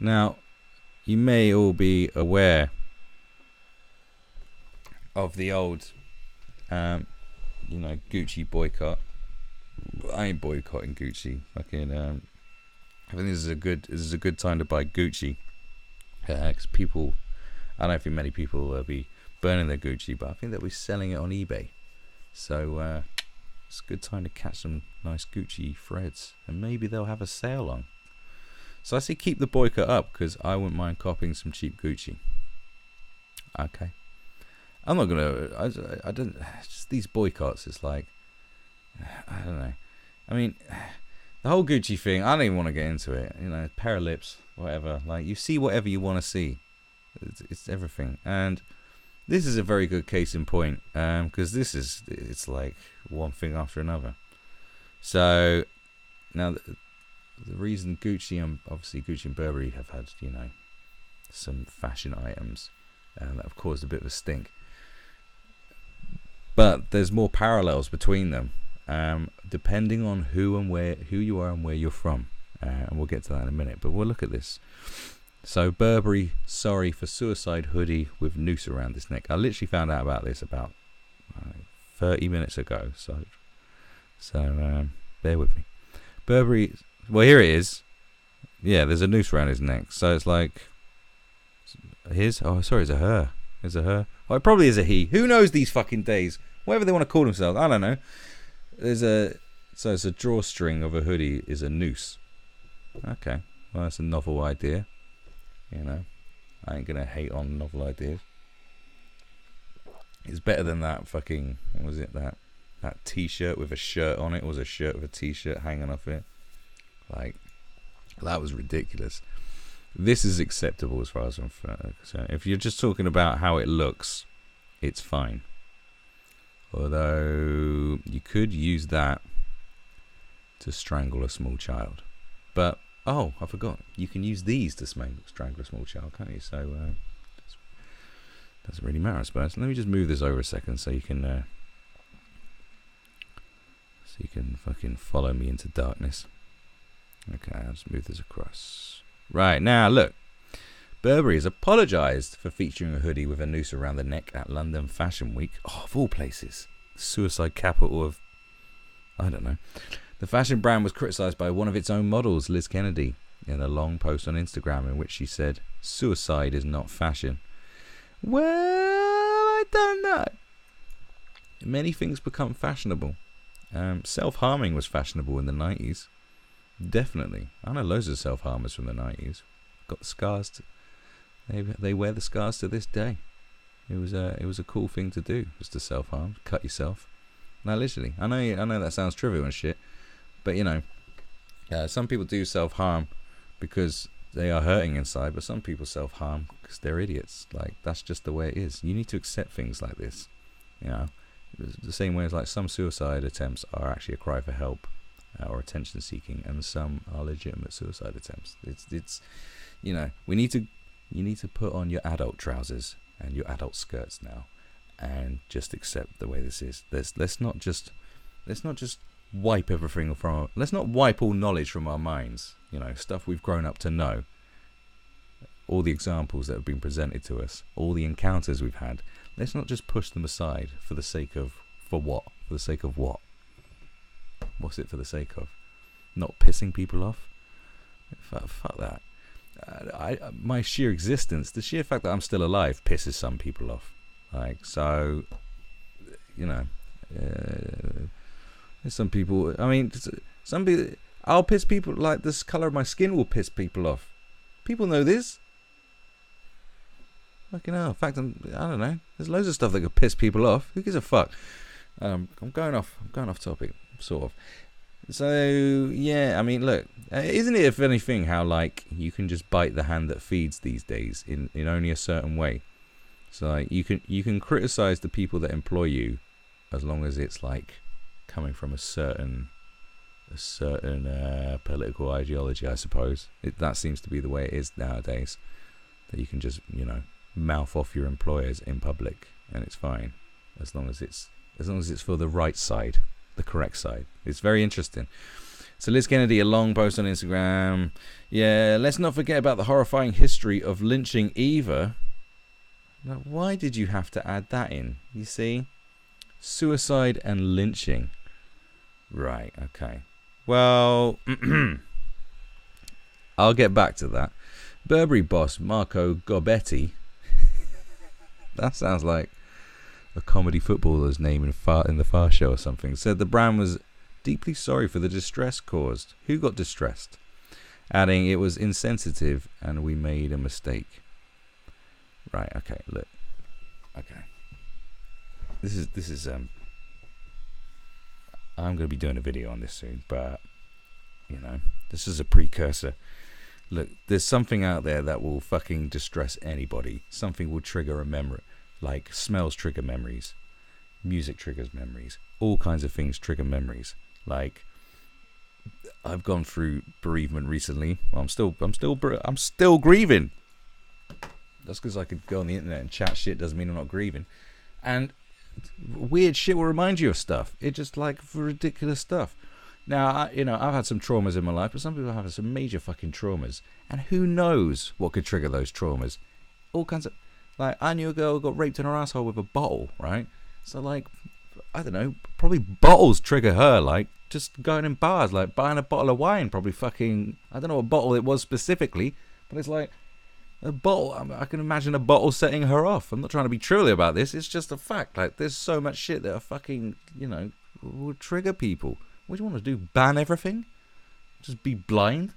Now, you may all be aware of the old, Gucci boycott. I ain't boycotting Gucci. Fucking, I think this is a good time to buy Gucci. Because people, I don't think many people will be burning their Gucci, but I think they'll be selling it on eBay. So it's a good time to catch some nice Gucci threads, and maybe they'll have a sale on. So I say keep the boycott up, because I wouldn't mind copying some cheap Gucci. Okay. I'm not gonna. I don't. Just these boycotts. It's like, I don't know. I mean, the whole Gucci thing. I don't even want to get into it. You know, pair of lips, whatever. Like, you see whatever you want to see. It's everything. And this is a very good case in point. Because it's like one thing after another. So now the reason Gucci and Burberry have had, some fashion items that have caused a bit of a stink. But there's more parallels between them, depending on who you are and where you're from. And we'll get to that in a minute. But we'll look at this. So Burberry, sorry for suicide hoodie with noose around his neck. I literally found out about this about 30 minutes ago. So bear with me. Burberry, well, here it is. Yeah, there's a noose around his neck. So it's like his. Oh, sorry, it's a her. Is it her? Oh, it probably is a he. Who knows these fucking days? Whatever they want to call themselves. I don't know. So it's a drawstring of a hoodie is a noose. Okay. Well, that's a novel idea. I ain't gonna hate on novel ideas. It's better than that fucking, what was it, that t-shirt with a shirt on it, or was a shirt with a t-shirt hanging off it. Like, that was ridiculous. This is acceptable as far as I'm concerned. If you're just talking about how it looks, it's fine. Although you could use that to strangle a small child. But, oh, I forgot. You can use these to strangle a small child, can't you? So, it doesn't really matter, I suppose. Let me just move this over a second so you can fucking follow me into darkness. Okay, I'll just move this across. Right, now look. Burberry has apologised for featuring a hoodie with a noose around the neck at London Fashion Week. Oh, of all places. Suicide capital of, I don't know. The fashion brand was criticised by one of its own models, Liz Kennedy, in a long post on Instagram in which she said, "Suicide is not fashion." Well, I don't know. Many things become fashionable. Self-harming was fashionable in the 90s. Definitely. I know loads of self-harmers from the 90s. Got the scars. They wear the scars to this day. It was a cool thing to do, was to self-harm, cut yourself. Now, literally, I know that sounds trivial and shit, but some people do self-harm because they are hurting inside, but some people self-harm because they're idiots. Like, that's just the way it is. You need to accept things like this. The same way as like some suicide attempts are actually a cry for help or attention seeking, and some are legitimate suicide attempts. You need to put on your adult trousers and your adult skirts now, and just accept the way this is. Let's not just wipe everything from. Let's not wipe all knowledge from our minds. Stuff we've grown up to know. All the examples that have been presented to us, all the encounters we've had. Let's not just push them aside for the sake of what? For the sake of what? What's it for the sake of? Not pissing people off? Fuck that. My sheer existence, the sheer fact that I'm still alive, pisses some people off. Like, so, there's some people. I mean, some people. I'll piss people. Like, this color of my skin will piss people off. People know this. Fucking hell. In fact, I don't know. There's loads of stuff that could piss people off. Who gives a fuck? I'm going off topic, sort of. So, yeah, I mean, look, isn't it a funny thing how, like, you can just bite the hand that feeds these days in only a certain way? So, like, you can criticize the people that employ you as long as it's, like, coming from a certain political ideology, I suppose. That seems to be the way it is nowadays. That you can just, mouth off your employers in public, and it's fine, as long as it's for the right side, the correct side. It's very interesting. So Liz Kennedy, a long post on Instagram. Yeah, let's not forget about the horrifying history of lynching Eva. Now, why did you have to add that in? You see? Suicide and lynching. Right, okay. Well, I'll get back to that. Burberry boss Marco Gobbetti. That sounds like a comedy footballer's name in the Far Show or something. Said the brand was deeply sorry for the distress caused. Who got distressed? Adding it was insensitive and we made a mistake. Right, okay, look. Okay. This is I'm going to be doing a video on this soon, but you know, this is a precursor. Look, there's something out there that will fucking distress anybody. Something will trigger a memory. Like smells trigger memories, music triggers memories, all kinds of things trigger memories. Like I've gone through bereavement recently. Well, I'm still grieving. That's because I could go on the internet and chat shit doesn't mean I'm not grieving. And weird shit will remind you of stuff. It just like ridiculous stuff. Now, I've had some traumas in my life, but some people have some major fucking traumas. And who knows what could trigger those traumas? All kinds of... Like, I knew a girl who got raped in her asshole with a bottle, right? So, like, I don't know, probably bottles trigger her, like, just going in bars, like, buying a bottle of wine, probably fucking... I don't know what bottle it was specifically, but it's like... A bottle, I can imagine a bottle setting her off. I'm not trying to be truly about this. It's just a fact. Like, there's so much shit that are fucking, will trigger people. What do you want to do? Ban everything? Just be blind?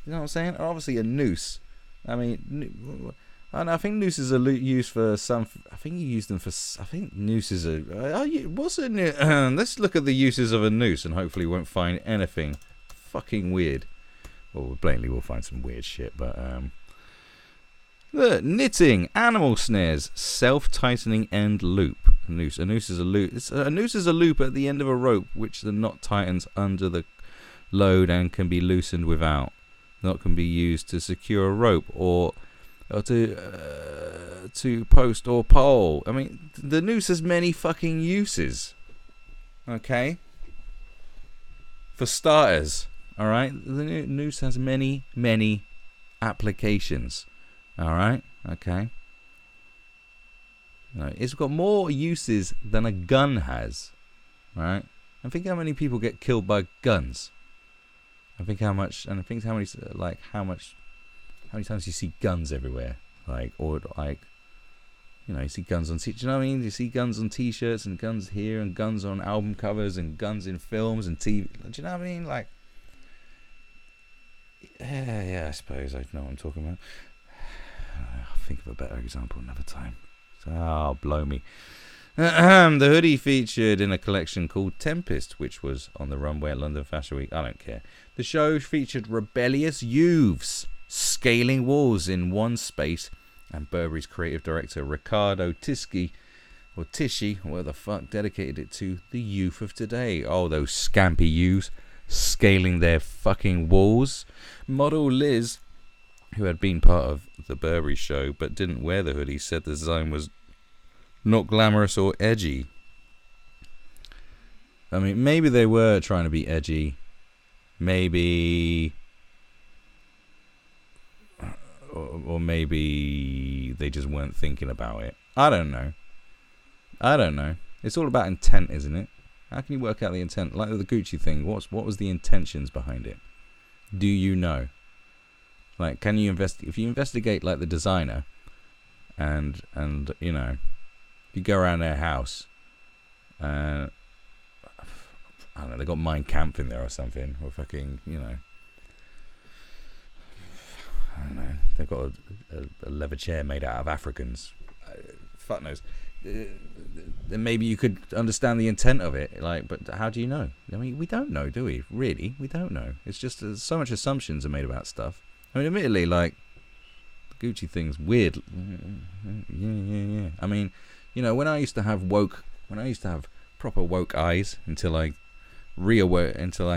You know what I'm saying? And obviously a noose. I mean, I think nooses are used for some... I think you use them for... I think nooses are... what's a noose? Let's look at the uses of a noose and hopefully won't find anything fucking weird. Well, blatantly we'll find some weird shit, but... Look, knitting, animal snares, self-tightening end loop. A noose is a loop. A noose is a loop at the end of a rope which the knot tightens under the load and can be loosened without. Knot can be used to secure a rope or to post or pole. I mean, the noose has many fucking uses. Okay? For starters, all right? The noose has many, many applications. All right, okay. No, it's got more uses than a gun has, right? And think how many people get killed by guns. I think how much, and I think how many times you see guns everywhere, like, or like, you see guns on, do you know what I mean? You see guns on T-shirts and guns here and guns on album covers and guns in films and TV. Do you know what I mean? Like, yeah, I suppose I know what I'm talking about. I'll think of a better example another time. Oh, blow me. The hoodie featured in a collection called Tempest, which was on the runway at London Fashion Week. I don't care. The show featured rebellious youths scaling walls in one space, and Burberry's creative director Riccardo Tisci, whatever the fuck, dedicated it to the youth of today. Oh, those scampy youths scaling their fucking walls. Model Liz, who had been part of the Burberry show but didn't wear the hoodie, said the design was not glamorous or edgy. I mean, maybe they were trying to be edgy. Maybe... Or maybe they just weren't thinking about it. I don't know. It's all about intent, isn't it? How can you work out the intent? Like the Gucci thing, what was the intentions behind it? Do you know? Like, can you if you investigate like the designer, and if you go around their house, I don't know, they got Mein Kampf in there or something, or fucking, I don't know, they've got a leather chair made out of Africans. Fuck knows. Then maybe you could understand the intent of it, like, but how do you know? I mean, we don't know, do we? Really, we don't know. It's just so much assumptions are made about stuff. I mean, admittedly, like, the Gucci thing's weird. Yeah. I mean, when I used to have proper woke eyes until I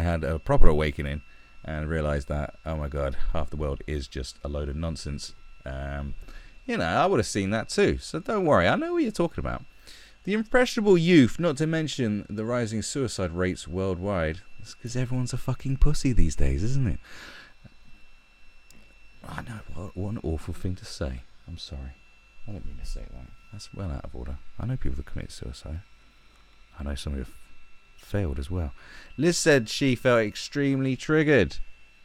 had a proper awakening and realized that, oh my God, half the world is just a load of nonsense. I would have seen that too. So don't worry, I know what you're talking about. The impressionable youth, not to mention the rising suicide rates worldwide. It's because everyone's a fucking pussy these days, isn't it? I know, what an awful thing to say. I'm sorry. I don't mean to say that. That's well out of order. I know people that commit suicide. I know some who have failed as well. Liz said she felt extremely triggered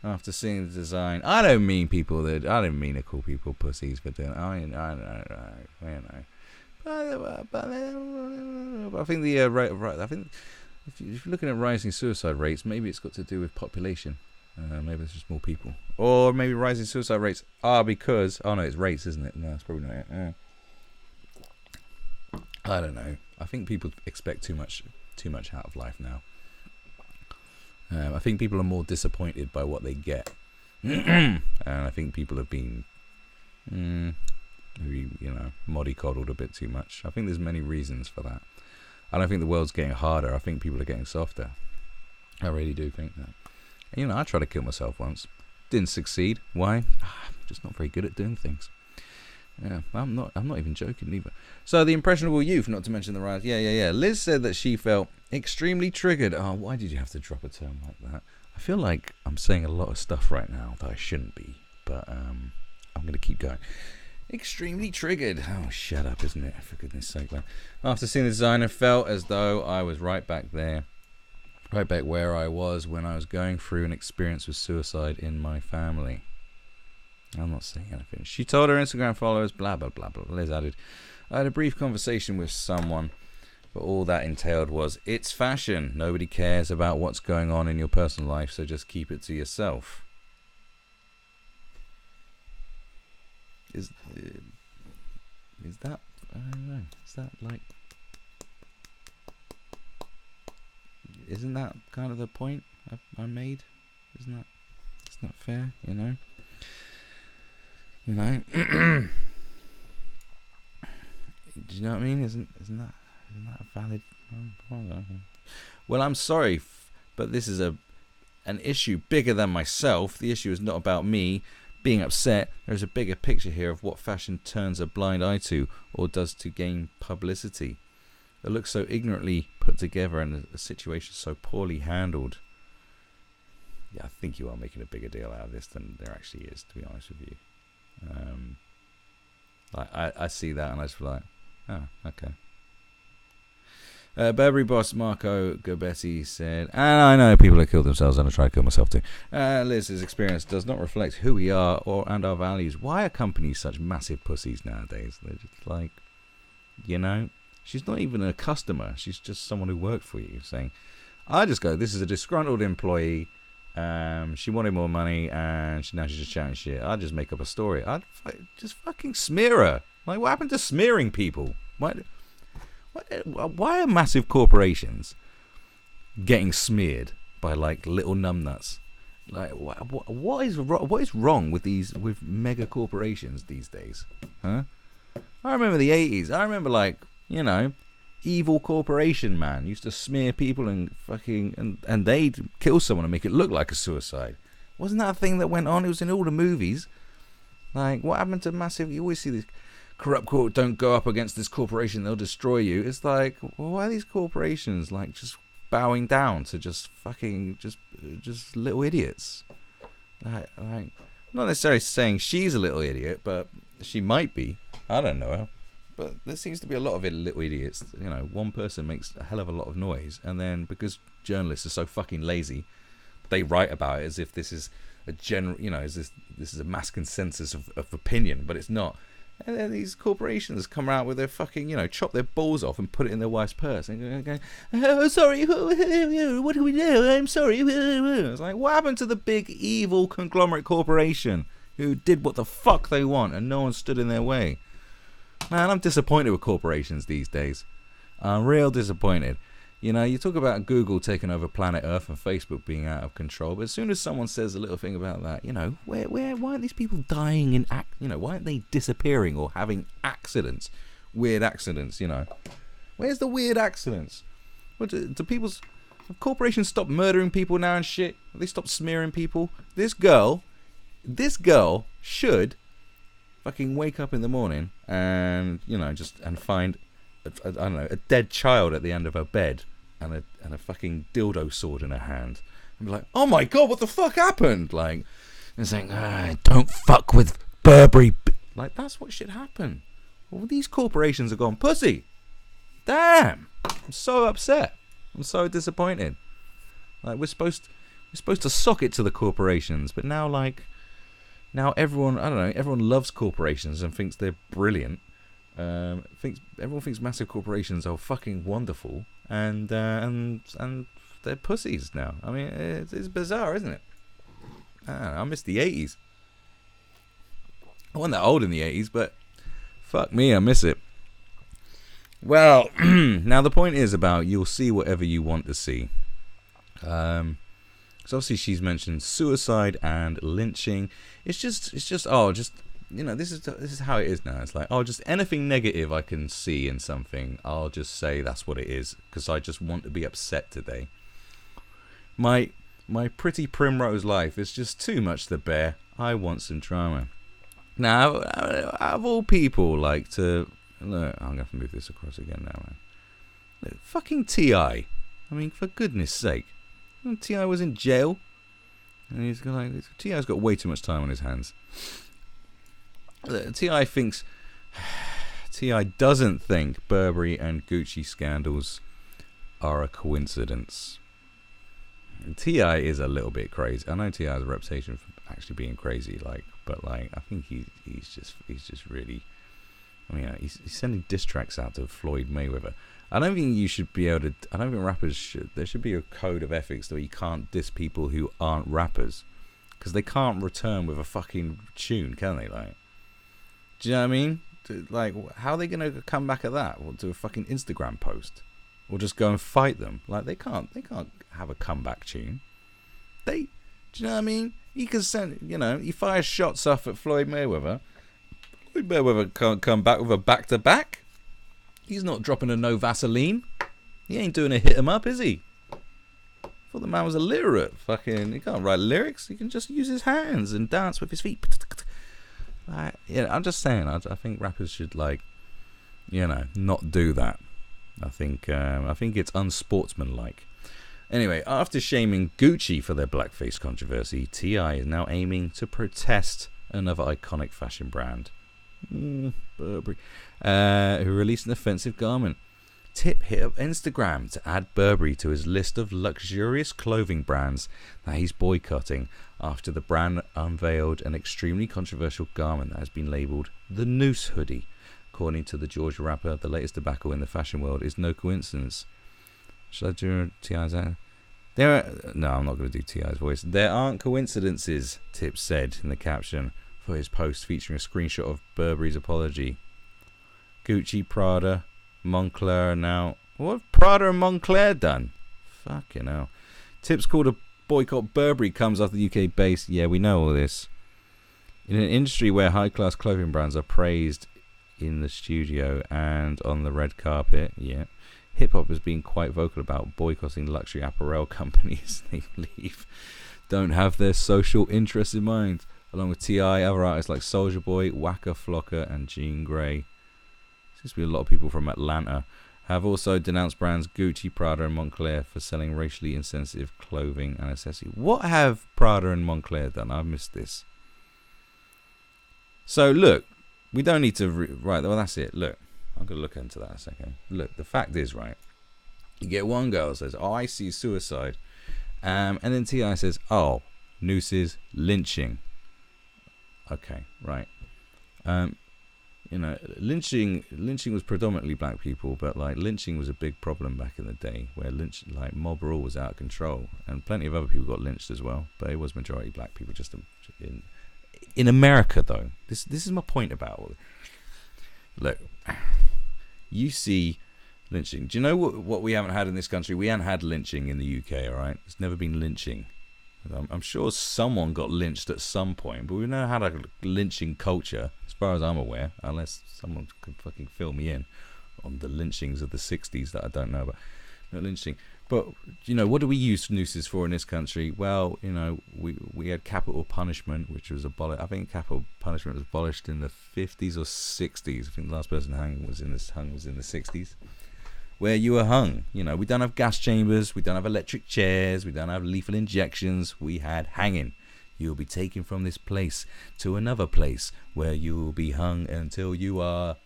after seeing the design. I don't mean to call people pussies for doing. I know. But I think I think if you're looking at rising suicide rates, maybe it's got to do with population. Maybe there's just more people, or maybe rising suicide rates are because it's rates, isn't it? No, it's probably not it. I don't know. I think people expect too much out of life now. I think people are more disappointed by what they get, and I think people have been maybe mollycoddled a bit too much. I think there's many reasons for that. I don't think the world's getting harder. I think people are getting softer. I really do think that. I tried to kill myself once. Didn't succeed. Why? I'm just not very good at doing things. Yeah, I'm not even joking either. So the impressionable youth, not to mention the rise. Yeah. Liz said that she felt extremely triggered. Oh, why did you have to drop a term like that? I feel like I'm saying a lot of stuff right now that I shouldn't be, but I'm going to keep going. Extremely triggered. Oh, shut up, isn't it? For goodness sake, man. After seeing the design, I felt as though I was right back there. Right back where I was when I was going through an experience with suicide in my family. I'm not saying anything. She told her Instagram followers, blah, blah, blah, blah. Liz added, I had a brief conversation with someone, but all that entailed was, it's fashion. Nobody cares about what's going on in your personal life, so just keep it to yourself. Is that, I don't know, is that like, isn't that kind of the point I made? Isn't that, it's not fair, Do you know what I mean? Isn't that a valid? Well, I'm sorry, but this is an issue bigger than myself. The issue is not about me being upset. There's a bigger picture here of what fashion turns a blind eye to or does to gain publicity. It looks so ignorantly put together and a situation so poorly handled. Yeah, I think you are making a bigger deal out of this than there actually is, to be honest with you. I see that and I just feel like, oh, okay. Burberry boss Marco Gobetti said, and I know people have killed themselves and I try to kill myself too. Liz's experience does not reflect who we are and our values. Why are companies such massive pussies nowadays? They're just like, she's not even a customer. She's just someone who worked for you saying, this is a disgruntled employee. She wanted more money and now she's just chatting shit. I'd just make up a story. I'd just fucking smear her. Like, what happened to smearing people? Why are massive corporations getting smeared by like little numbnuts? Like, what is wrong with mega corporations these days? Huh? I remember the 80s. I remember evil corporation man used to smear people and fucking and they'd kill someone and make it look like a suicide. Wasn't that a thing that went on? It was in all the movies. Like, what happened to massive? You always see these corrupt don't go up against this corporation, they'll destroy you. It's like, why are these corporations like just bowing down to just fucking just little idiots? Like, not necessarily saying she's a little idiot, but she might be. I don't know her. But there seems to be a lot of little idiots. One person makes a hell of a lot of noise, and then because journalists are so fucking lazy, they write about it as if this is a general, this is a mass consensus of opinion, but it's not. And then these corporations come out with their fucking, chop their balls off and put it in their wife's purse and go, oh, sorry, what do we do? I'm sorry. It's like, what happened to the big evil conglomerate corporation who did what the fuck they want and no one stood in their way? Man, I'm disappointed with corporations these days. I'm real disappointed. You talk about Google taking over planet Earth and Facebook being out of control, but as soon as someone says a little thing about that, why aren't these people dying in why aren't they disappearing or having accidents, weird accidents? Where's the weird accidents? What have corporations stopped murdering people now and shit? Have they stopped smearing people? This girl should fucking wake up in the morning and and find a dead child at the end of her bed and a fucking dildo sword in her hand, and be like, "Oh my god, what the fuck happened?" Like, and saying, "Don't fuck with Burberry." Like, that's what should happen. All these corporations have gone pussy. Damn, I'm so upset. I'm so disappointed. Like, we're supposed to sock it to the corporations, but now everyone, I don't know, everyone loves corporations and thinks they're brilliant. Everyone thinks massive corporations are fucking wonderful, and they're pussies now. I mean, it's bizarre, isn't it? I miss the 80s. I wasn't that old in the 80s, but fuck me, I miss it. Well, now the point is about you'll see whatever you want to see. So obviously she's mentioned suicide and lynching. It's just this is how it is now. It's like, just anything negative I can see in something, I'll just say that's what it is, because I just want to be upset today. My pretty primrose life is just too much to bear. I want some drama. Now, out of all people, like to look, I'm gonna have to move this across again now, man. Look, fucking T.I. I mean, for goodness sake, T.I. was in jail, and he's got T.I.'s got way too much time on his hands. T.I. doesn't think Burberry and Gucci scandals are a coincidence. T.I. is a little bit crazy. I know T.I. has a reputation for actually being crazy, but I think he's just really. I mean, he's sending diss tracks out to Floyd Mayweather. I don't think you should be able to. I don't think rappers should. There should be a code of ethics where you can't diss people who aren't rappers, because they can't return with a fucking tune, can they? Like, do you know what I mean? Like, how are they gonna come back at that? Or do a fucking Instagram post, or just go and fight them? Like, they can't have a comeback tune. Do you know what I mean? He can send. He fires shots off at Floyd Mayweather. Floyd Mayweather can't come back with a back-to-back. He's not dropping a no Vaseline. He ain't doing a hit 'em up, is he? I thought the man was illiterate. Fucking, he can't write lyrics. He can just use his hands and dance with his feet. I'm just saying. I think rappers should not do that. I think it's unsportsmanlike. Anyway, after shaming Gucci for their blackface controversy, T.I. is now aiming to protest another iconic fashion brand, Burberry, who released an offensive garment. Tip hit up Instagram to add Burberry to his list of luxurious clothing brands that he's boycotting after the brand unveiled an extremely controversial garment that has been labelled the Noose Hoody. According to the Georgia rapper, the latest debacle in the fashion world is no coincidence. Should I do T.I.'s? No, I'm not going to do T.I.'s voice. There aren't coincidences, Tip said in the caption for his post featuring a screenshot of Burberry's apology. Gucci, Prada, Moncler now. What have Prada and Moncler done? Fucking hell. Tip's call to boycott Burberry comes after the UK base. Yeah, we know all this. In an industry where high-class clothing brands are praised in the studio and on the red carpet, hip-hop has been quite vocal about boycotting luxury apparel companies they believe don't have their social interests in mind. Along with T.I., other artists like Soulja Boy, Waka Flocka, and Jean Grey, seems to be a lot of people from Atlanta, have also denounced brands Gucci, Prada, and Moncler for selling racially insensitive clothing and accessories. What have Prada and Moncler done? I've missed this. So, look, we don't need to... right, well, that's it. Look. I'm going to look into that a second. Look, the fact is, right, you get one girl says, I see suicide. And then T.I. says, nooses, lynching. Okay, right. Lynching was predominantly black people, but, lynching was a big problem back in the day where mob rule was out of control. And plenty of other people got lynched as well, but it was majority black people just in America, though. This is my point about all this. Look, you see lynching. Do you know what we haven't had in this country? We haven't had lynching in the UK, all right? There's never been lynching. I'm sure someone got lynched at some point, but we've never had a lynching culture, as far as I'm aware, unless someone could fucking fill me in on the lynchings of the 60s that I don't know about. No lynching. But, what do we use nooses for in this country? Well, we had capital punishment, which was abolished. I think capital punishment was abolished in the 50s or 60s. I think the last person hung was in the 60s. where you were hung. You know, we don't have gas chambers, we don't have electric chairs, we don't have lethal injections. We had hanging. You'll be taken from this place to another place where you will be hung until you are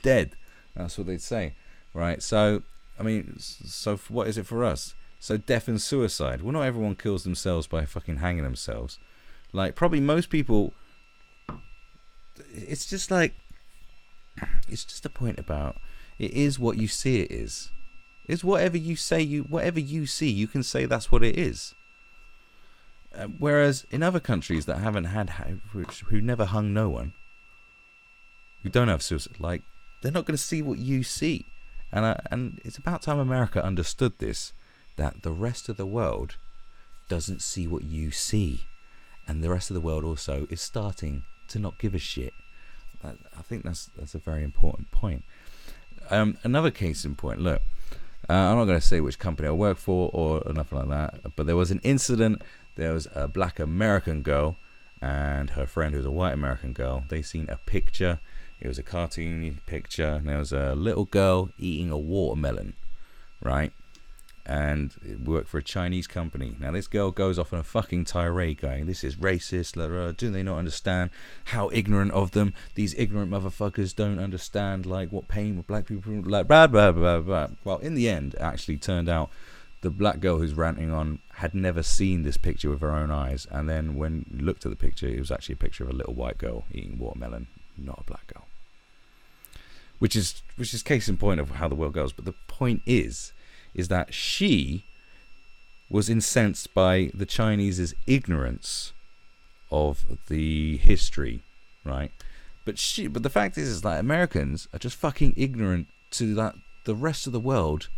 dead. That's what they'd say, right? So, I mean, so what is it for us? So death and suicide. Well, not everyone kills themselves by fucking hanging themselves. Like, probably most people, it's just like, it's just a point about, it is what you see it is. It's whatever you say, whatever you see, you can say that's what it is. Whereas in other countries that haven't had, who never hung no one, who don't have suicide, like, they're not going to see what you see. And it's about time America understood this, that the rest of the world doesn't see what you see. And the rest of the world also is starting to not give a shit. I think that's a very important point. Another case in point, look, I'm not going to say which company I work for or nothing like that, but there was an incident. There was a black American girl and her friend who's a white American girl. They seen a picture. It was a cartoony picture. And there was a little girl eating a watermelon, right? And it worked for a Chinese company. Now this girl goes off on a fucking tirade going, this is racist, blah, blah, blah. Do they not understand how ignorant of them? These ignorant motherfuckers don't understand like what pain with black people, like blah, blah, blah, blah. Well, in the end, it actually turned out the black girl who's ranting on had never seen this picture with her own eyes. And then when you looked at the picture, it was actually a picture of a little white girl eating watermelon, not a black girl. Which is case in point of how the world goes. But the point is that she was incensed by the Chinese's ignorance of the history, right? But the fact is that Americans are just fucking ignorant to that the rest of the world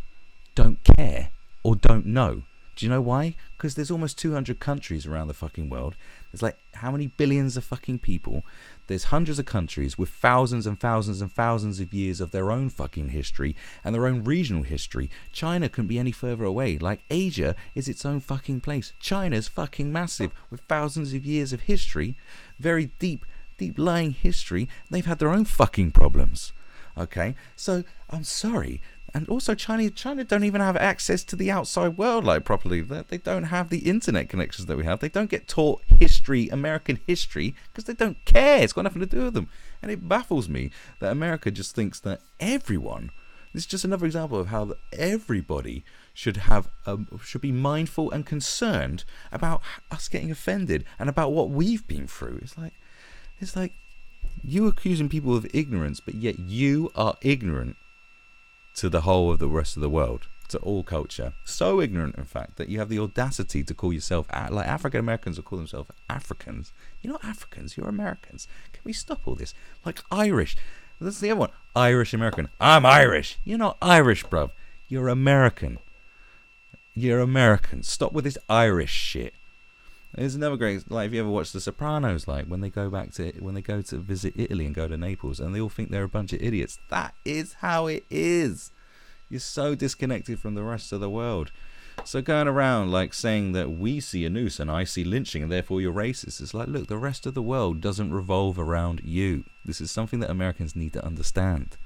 don't care or don't know. Do you know why? Because there's almost 200 countries around the fucking world. There's like how many billions of fucking people? There's hundreds of countries with thousands and thousands and thousands of years of their own fucking history and their own regional history. China couldn't be any further away. Like, Asia is its own fucking place. China's fucking massive with thousands of years of history, very deep lying history. They've had their own fucking problems. Okay, so I'm sorry. And also China don't even have access to the outside world like properly. They don't have the internet connections that we have. They don't get taught history, American history, because they don't care. It's got nothing to do with them. And it baffles me that America just thinks that everyone, this is just another example of how everybody should be mindful and concerned about us getting offended and about what we've been through. It's like you accusing people of ignorance, but yet you are ignorant to the whole of the rest of the world, to all culture. So ignorant, in fact, that you have the audacity to call yourself, like African Americans will call themselves Africans. You're not Africans, you're Americans. Can we stop all this? Like Irish. That's the other one. Irish American. I'm Irish. You're not Irish, bruv. You're American. You're American. Stop with this Irish shit. There's another great, like, if you ever watch The Sopranos, like when they go to visit Italy and go to Naples, and they all think they're a bunch of idiots. That is how it is. You're so disconnected from the rest of the world. So going around like saying that we see a noose and I see lynching and therefore you're racist, it's like, look, the rest of the world doesn't revolve around you. This is something that Americans need to understand.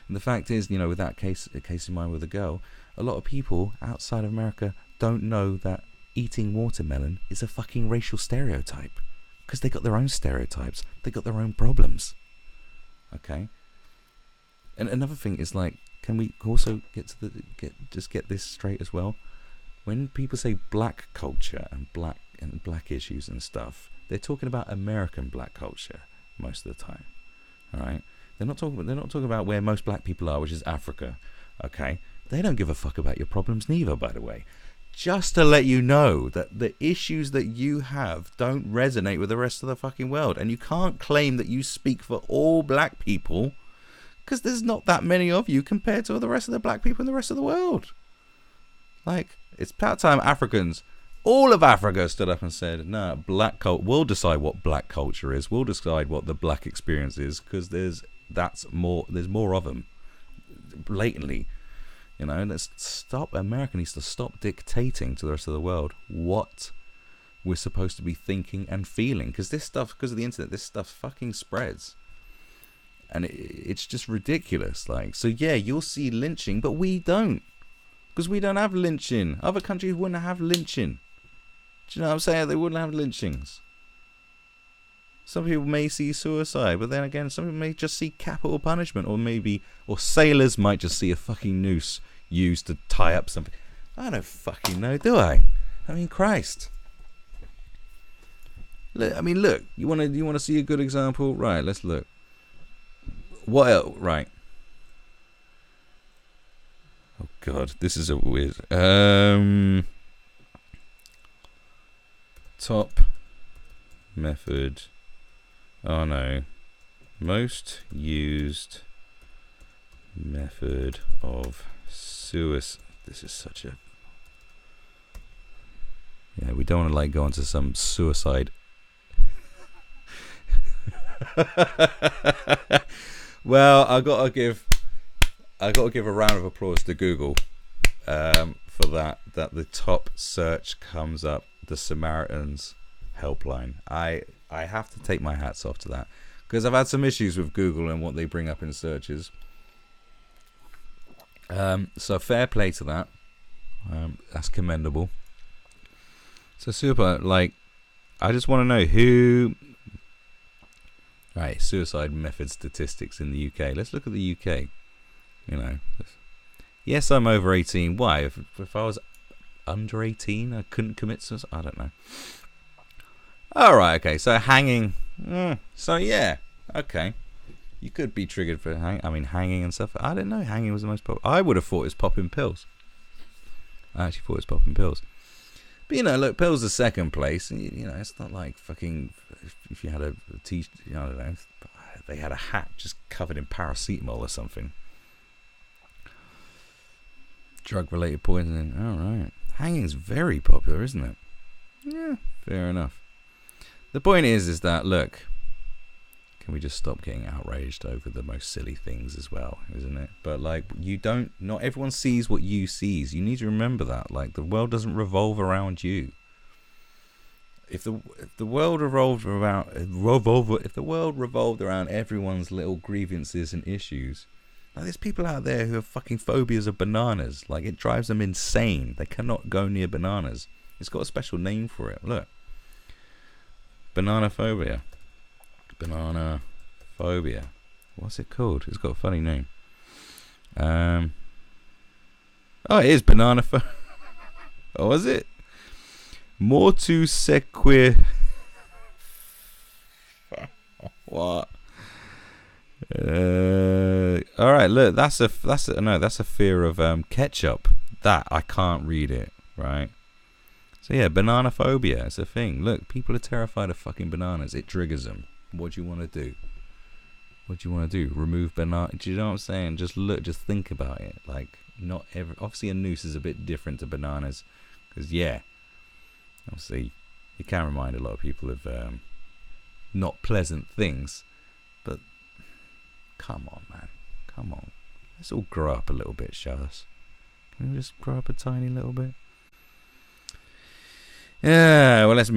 And the fact is, you know, with that case in mind with the girl, a lot of people outside of America don't know that eating watermelon is a fucking racial stereotype, because they got their own stereotypes, they got their own problems. Okay. And another thing is, like, can we also get this straight as well? When people say black culture and black issues and stuff, they're talking about American black culture most of the time. All right. They're not talking about where most black people are, which is Africa. Okay. They don't give a fuck about your problems neither, by the way. Just to let you know that the issues that you have don't resonate with the rest of the fucking world. And you can't claim that you speak for all black people, because there's not that many of you compared to the rest of the black people in the rest of the world. Like, it's about time Africans, all of Africa, stood up and said, nah, we'll decide what black culture is. We'll decide what the black experience is, because there's more of them blatantly. You know, let's stop. America needs to stop dictating to the rest of the world what we're supposed to be thinking and feeling. Because this stuff, because of the internet, this stuff fucking spreads. And it's just ridiculous. Like, so yeah, you'll see lynching, but we don't. Because we don't have lynching. Other countries wouldn't have lynching. Do you know what I'm saying? They wouldn't have lynchings. Some people may see suicide, but then again, some people may just see capital punishment, or sailors might just see a fucking noose used to tie up something. I don't fucking know, do I? I mean, Christ. Look. You wanna see a good example? Right, let's look. What else? Right. Oh God, this is a weird. Top method. Oh no. Most used method of suicide. This is such a. Yeah, we don't want to like go into some suicide. Well, I gotta give a round of applause to Google for that the top search comes up the Samaritans helpline. I have to take my hats off to that, because I've had some issues with Google and what they bring up in searches. So fair play to that. That's commendable. So super. Like, I just want to know who. Right, suicide method statistics in the UK. Let's look at the UK. You know, yes, I'm over 18. Why? If I was under 18, I couldn't commit suicide. I don't know. All right, okay. So hanging. So yeah, okay. You could be triggered for hanging and stuff. I don't know. Hanging was the most popular. I would have thought it was popping pills. I actually thought it was popping pills. But, you know, look, pills are second place. And, you know, it's not like fucking... If you had a t-shirt, I don't know, they had a hat just covered in paracetamol or something. Drug-related poisoning. All right. Hanging's very popular, isn't it? Yeah, fair enough. The point is that, look... Can we just stop getting outraged over the most silly things as well, isn't it? But like, not everyone sees what you sees. You need to remember that. Like, the world doesn't revolve around you. If the world revolved around everyone's little grievances and issues, like, there's people out there who have fucking phobias of bananas. Like, it drives them insane. They cannot go near bananas. It's got a special name for it. Look, banana phobia. Banana phobia. What's it called? It's got a funny name. Oh, it is banana phobia. Oh, was it? Mortu seque. What? All right. Look, that's a fear of ketchup. That I can't read it. Right. So yeah, banana phobia. It's a thing. Look, people are terrified of fucking bananas. It triggers them. What do you want to do? What do you want to do? Remove banana? Do you know what I'm saying? Just look, just think about it. Like, not every. Obviously, a noose is a bit different to bananas, because yeah, obviously, you can remind a lot of people of not pleasant things. But come on, man, come on. Let's all grow up a little bit, shall us? Can we just grow up a tiny little bit? Yeah. Well, let's move.